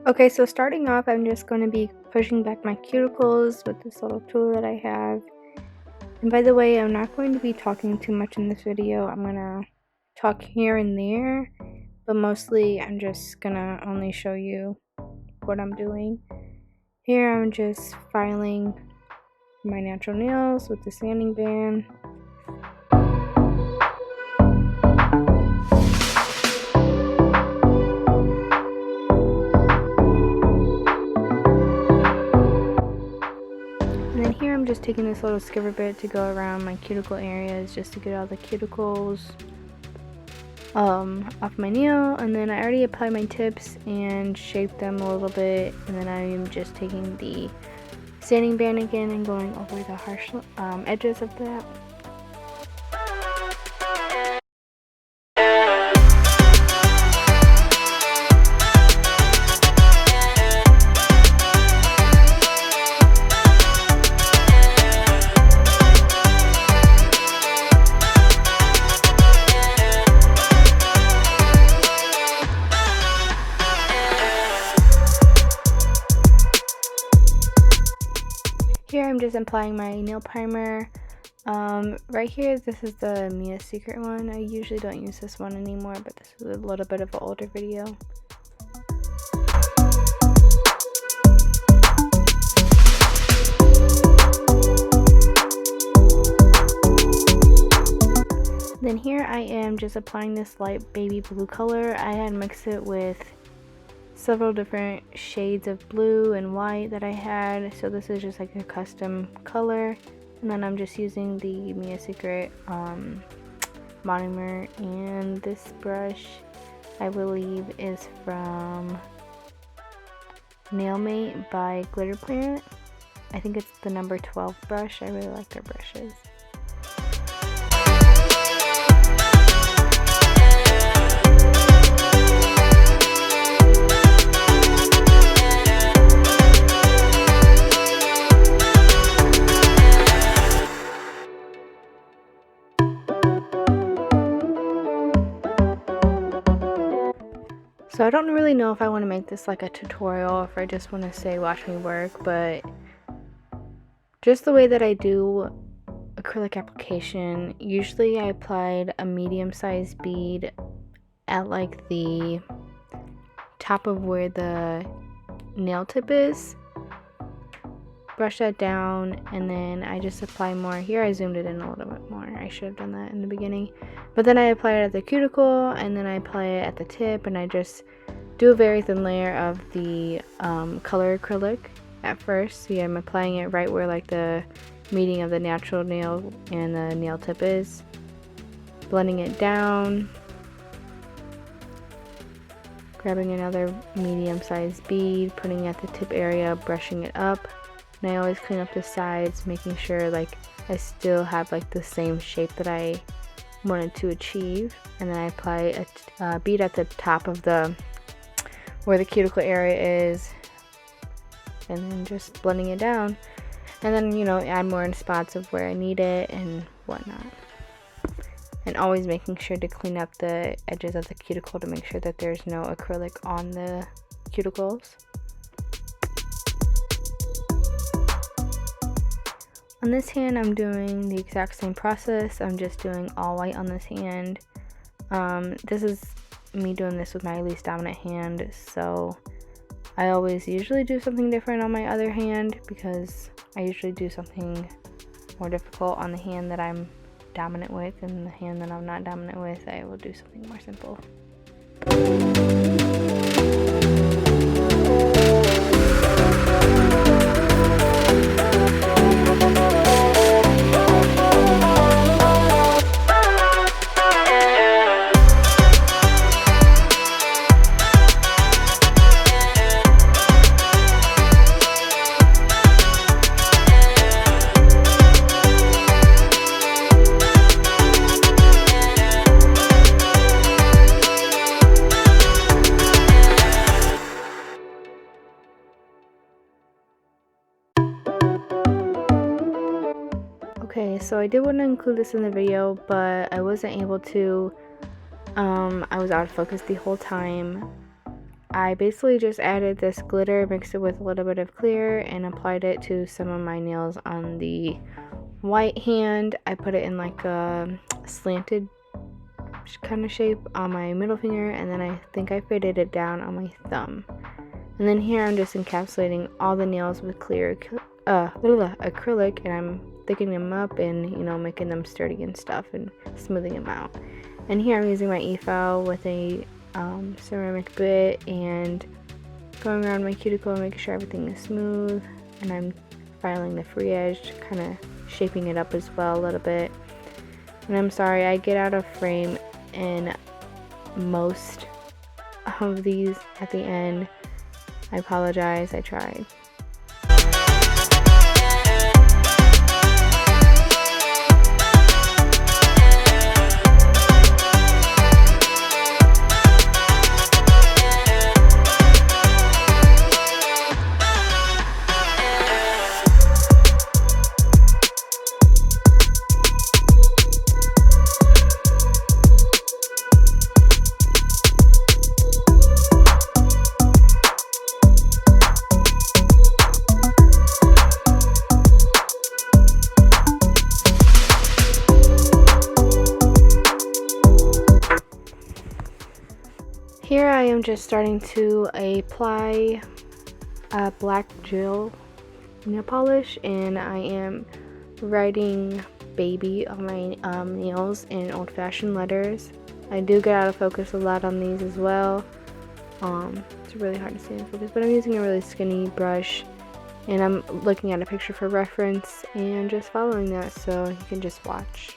Okay, so starting off, I'm just going to be pushing back my cuticles with this little tool that I have. And by the way, I'm not going to be talking too much in this video. I'm going to talk here and there, but mostly I'm just going to only show you what I'm doing. Here I'm just filing my natural nails with the sanding band. And then here I'm just taking this little skiver bit to go around my cuticle areas just to get all the cuticles off my nail. And then I already applied my tips and shaped them a little bit, and then I'm just taking the sanding band again and going over the harsh edges of that. Here I'm just applying my nail primer. Right here, this is the Mia Secret one. I usually don't use this one anymore, but this is a little bit of an older video. Then here I am just applying this light baby blue color. I had mixed it with several different shades of blue and white that I had, so this is just like a custom color. And then I'm just using the Mia Secret monomer, and this brush I believe is from Nailmate by Glitter Planet. I think it's the number 12 brush. I really like their brushes. So I don't really know if I want to make this like a tutorial or if I just want to say watch me work, but just the way that I do acrylic application, usually I applied a medium-sized bead at like the top of where the nail tip is, brush that down, and then I just apply more. Here I zoomed it in a little bit more. I should have done that in the beginning. But then I apply it at the cuticle, and then I apply it at the tip, and I just do a very thin layer of the color acrylic at first. So yeah, I'm applying it right where like the meeting of the natural nail and the nail tip is. Blending it down. Grabbing another medium-sized bead, putting it at the tip area, brushing it up. And I always clean up the sides, making sure like I still have like the same shape that I wanted to achieve. And then I apply a bead at the top of the where the cuticle area is, and then just blending it down, and then, you know, add more in spots of where I need it and whatnot. And always making sure to clean up the edges of the cuticle to make sure that there's no acrylic on the cuticles. On this hand, I'm doing the exact same process. I'm just doing all white on this hand. This is me doing this with my least dominant hand, so I always usually do something different on my other hand because I usually do something more difficult on the hand that I'm dominant with, and the hand that I'm not dominant with, I will do something more simple. Okay, so I did want to include this in the video, but I wasn't able to. I was out of focus the whole time. I basically just added this glitter, mixed it with a little bit of clear, and applied it to some of my nails on the white hand. I put it in like a slanted kind of shape on my middle finger, and then I think I faded it down on my thumb. And then here I'm just encapsulating all the nails with clear acrylic, and I'm thickening them up and, you know, making them sturdy and stuff and smoothing them out. And here I'm using my e-file with a ceramic bit and going around my cuticle, making sure everything is smooth, and I'm filing the free edge, kind of shaping it up as well a little bit. And I'm sorry, I get out of frame in most of these at the end. I apologize, I tried. Here I am just starting to apply black gel nail polish, and I am writing baby on my nails in old-fashioned letters. I do get out of focus a lot on these as well. It's really hard to stay in focus, but I'm using a really skinny brush, and I'm looking at a picture for reference and just following that so you can just watch.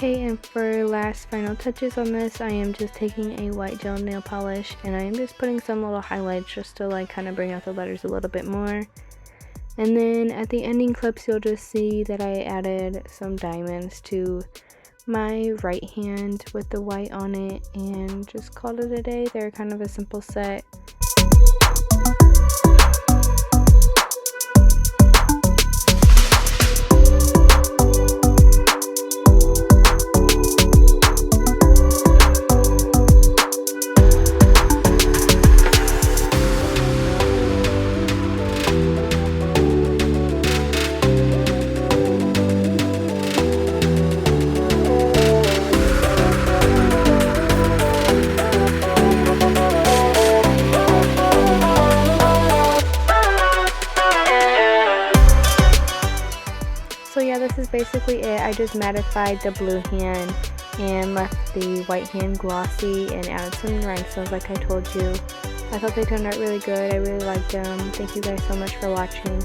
Okay, and for last final touches on this, I am just taking a white gel nail polish and I am just putting some little highlights just to like kind of bring out the letters a little bit more. And then at the ending clips, you'll just see that I added some diamonds to my right hand with the white on it and just called it a day. They're kind of a simple set. So yeah, this is basically it. I just mattified the blue hand and left the white hand glossy and added some rhinestones like I told you. I thought they turned out really good. I really liked them. Thank you guys so much for watching.